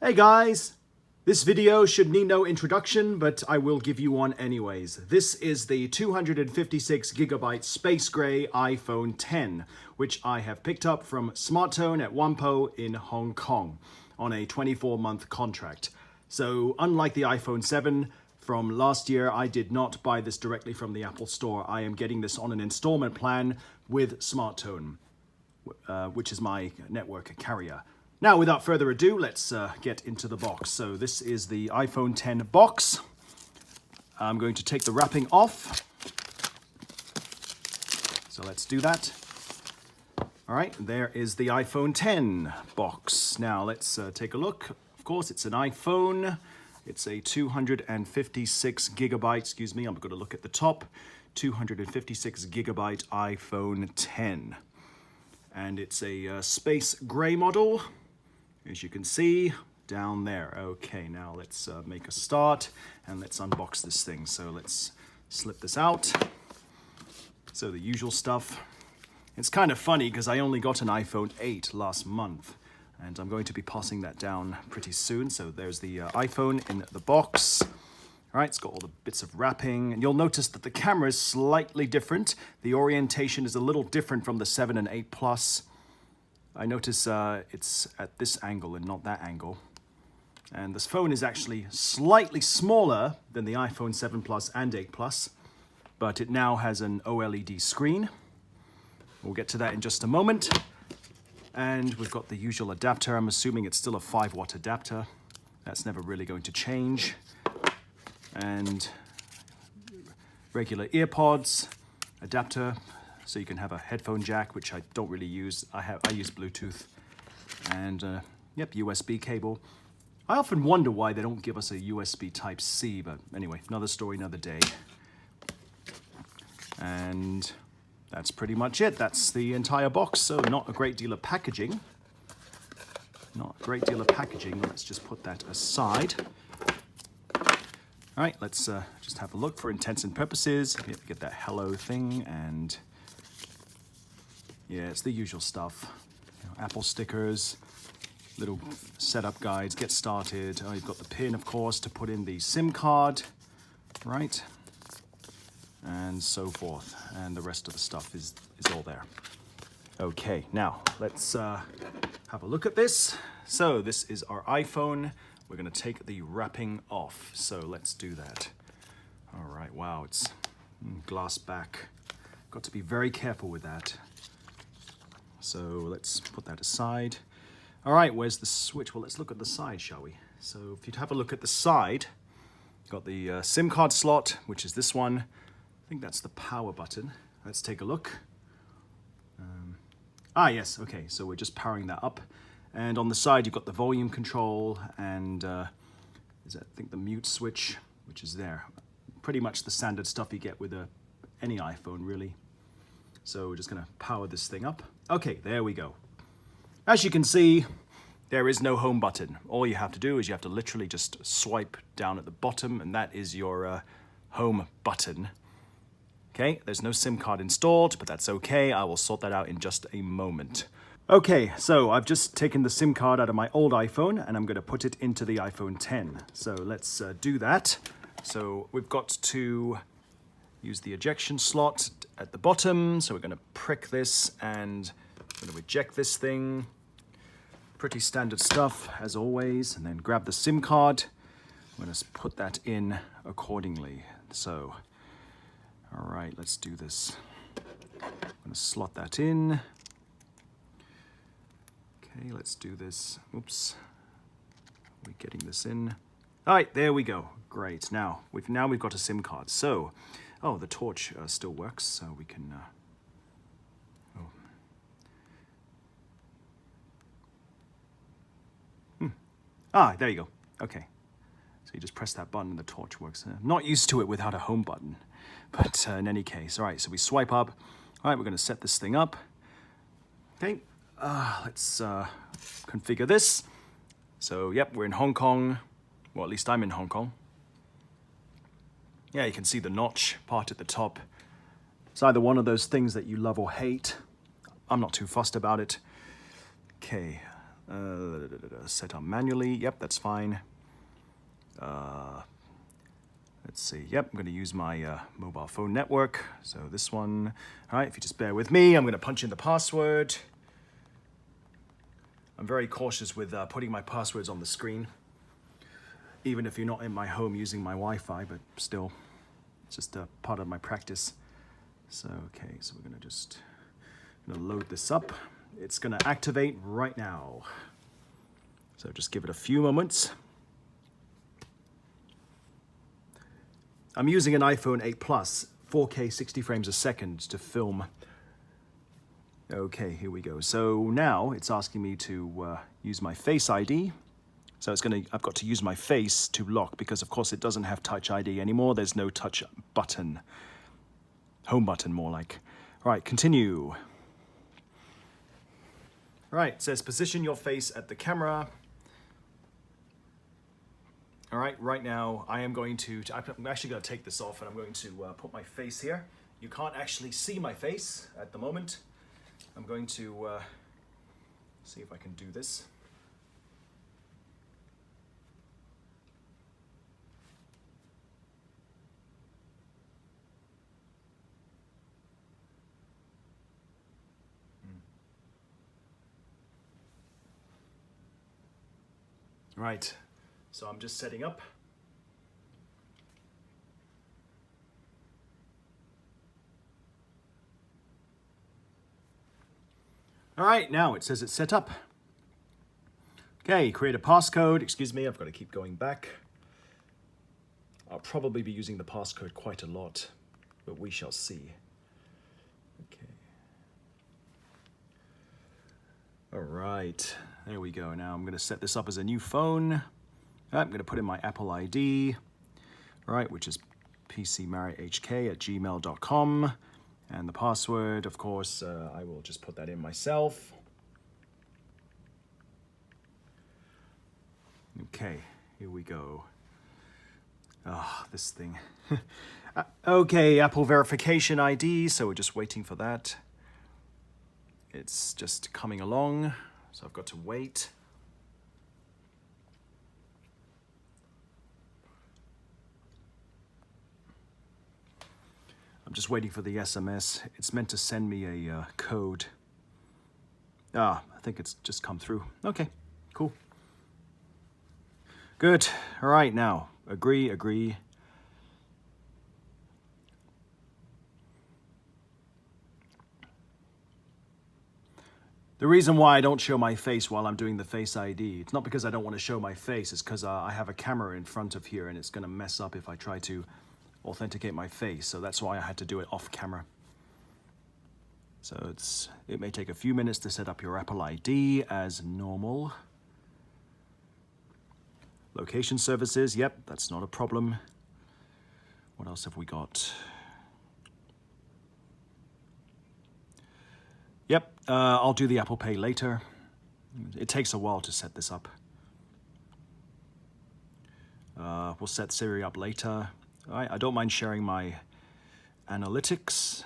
Hey guys! This video should need no introduction, but I will give you one anyways. This is the 256GB Space Gray iPhone X, which I have picked up from SmartTone at Whampoa in Hong Kong on a 24-month contract. So unlike the iPhone 7 from last year, I did not buy this directly from the Apple Store. I am getting this on an installment plan with SmartTone, which is my network carrier. Now, without further ado, let's get into the box. So this is the iPhone X box. I'm going to take the wrapping off. So let's do that. All right, there is the iPhone X box. Now let's take a look. Of course, it's an iPhone. It's a 256GB, excuse me, I'm going to look at the top. 256GB iPhone X. And it's a space gray model. As you can see, down there. Okay, now let's make a start and let's unbox this thing. So let's slip this out. So the usual stuff. It's kind of funny because I only got an iPhone 8 last month and I'm going to be passing that down pretty soon. So there's the iPhone in the box. All right, it's got all the bits of wrapping, and you'll notice that the camera is slightly different. The orientation is a little different from the 7 and 8 Plus. I notice it's at this angle and not that angle. And this phone is actually slightly smaller than the iPhone 7 Plus and 8 Plus, but it now has an OLED screen. We'll get to that in just a moment. And we've got the usual adapter. I'm assuming it's still a 5-watt adapter. That's never really going to change. And regular earpods, adapter, so you can have a headphone jack, which I don't really use. I use Bluetooth, and yep, USB cable. I often wonder why they don't give us a USB Type-C, but anyway, another story, another day. And that's pretty much it. That's the entire box, so not a great deal of packaging. Not a great deal of packaging. Let's just put that aside. All right, let's just have a look for intents and purposes. Get that hello thing, and yeah, it's the usual stuff. You know, Apple stickers, little setup guides, get started. Oh, you've got the pin, of course, to put in the SIM card, right? And so forth. And the rest of the stuff is all there. Okay, now let's have a look at this. So this is our iPhone. We're going to take the wrapping off. So let's do that. All right, wow, it's glass back. Got to be very careful with that. So let's put that aside. All right, where's the switch? Well, let's look at the side, shall we? So if you'd have a look at the side, got the SIM card slot, which is this one. I think that's the power button. Let's take a look. Yes, okay, so we're just powering that up. And on the side, you've got the volume control and I think the mute switch, which is there. Pretty much the standard stuff you get with any iPhone, really. So we're just gonna power this thing up. Okay, there we go. As you can see, there is no home button. All you have to do is you have to literally just swipe down at the bottom, and that is your home button. Okay, there's no SIM card installed, but that's okay. I will sort that out in just a moment. Okay, so I've just taken the SIM card out of my old iPhone and I'm going to put it into the iPhone X. So let's do that. So we've got to use the ejection slot at the bottom. So we're going to prick this and I'm going to eject this thing. Pretty standard stuff as always. And then grab the SIM card. I'm going to put that in accordingly. So, all right, let's do this. I'm going to slot that in. Okay, let's do this. Oops. We're getting this in. All right, there we go. Great. Now we've got a SIM card. So, oh, the torch still works, so we can. There you go. Okay. So you just press that button and the torch works. I'm not used to it without a home button, but in any case, all right. So we swipe up. All right, we're going to set this thing up. Okay. Let's configure this. So, yep, we're in Hong Kong. Well, at least I'm in Hong Kong. Yeah, you can see the notch part at the top. It's either one of those things that you love or hate. I'm not too fussed about it. Okay, Set on manually. Yep, that's fine. Let's see. Yep, I'm going to use my mobile phone network. So this one. All right, if you just bear with me, I'm going to punch in the password. I'm very cautious with putting my passwords on the screen, even if you're not in my home using my Wi-Fi, but still, it's just a part of my practice. So, okay, so we're gonna load this up. It's gonna activate right now. So just give it a few moments. I'm using an iPhone 8 Plus, 4K 60 frames a second to film. Okay, here we go. So now it's asking me to use my Face ID. So I've got to use my face to lock because of course it doesn't have Touch ID anymore. There's no touch button. Home button more like. All right, continue. All right, it says position your face at the camera. All right, right now I'm actually going to take this off and I'm going to put my face here. You can't actually see my face at the moment. I'm going to see if I can do this. Right, so I'm just setting up. All right, now it says it's set up. Okay, create a passcode. Excuse me, I've got to keep going back. I'll probably be using the passcode quite a lot, but we shall see. Okay. All right, there we go. Now I'm going to set this up as a new phone. I'm going to put in my Apple ID, right, which is pcmarihk@gmail.com. And the password, of course, I will just put that in myself. Okay, here we go. Ah, this thing. Okay, Apple verification ID, so we're just waiting for that. It's just coming along, so I've got to wait. I'm just waiting for the SMS. It's meant to send me a code. I think it's just come through. Okay, cool. Good. All right, now, agree. The reason why I don't show my face while I'm doing the Face ID, it's not because I don't want to show my face, it's because I have a camera in front of here and it's going to mess up if I try to authenticate my face, so that's why I had to do it off camera. So it may take a few minutes to set up your Apple ID as normal. Location services, yep, that's not a problem. What else have we got? Yep, I'll do the Apple Pay later. It takes a while to set this up. We'll set Siri up later. All right, I don't mind sharing my analytics.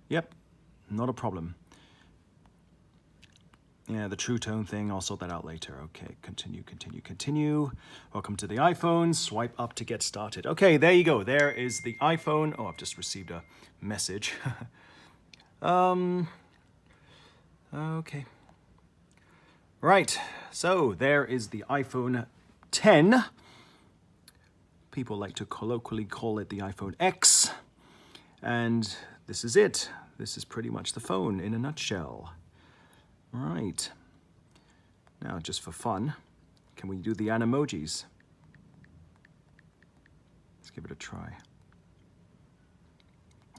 Yep, not a problem. Yeah, the True Tone thing, I'll sort that out later. Okay, continue. Welcome to the iPhone. Swipe up to get started. Okay, there you go. There is the iPhone. Oh, I've just received a message. Okay. Right, so there is the iPhone 10. People like to colloquially call it the iPhone X. And this is it. This is pretty much the phone in a nutshell. Right. Now, just for fun, can we do the animojis? Let's give it a try.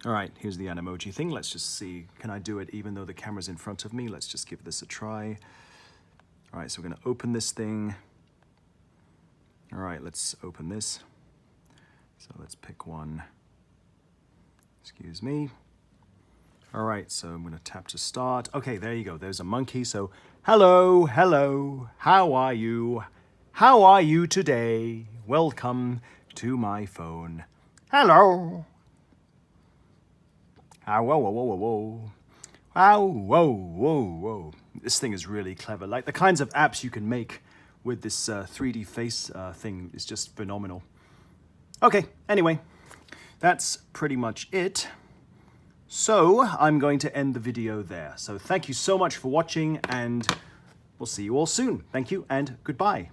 All right, here's the Animoji thing. Let's just see, can I do it even though the camera's in front of me? Let's just give this a try. All right, so we're gonna open this thing. All right, let's open this. So let's pick one. Excuse me. All right, so I'm gonna tap to start. Okay, there you go, there's a monkey. So, hello, how are you? How are you today? Welcome to my phone. Hello. Whoa. Whoa. This thing is really clever. Like the kinds of apps you can make with this 3D face thing is just phenomenal. Okay, anyway, that's pretty much it. So I'm going to end the video there. So thank you so much for watching, and we'll see you all soon. Thank you and goodbye.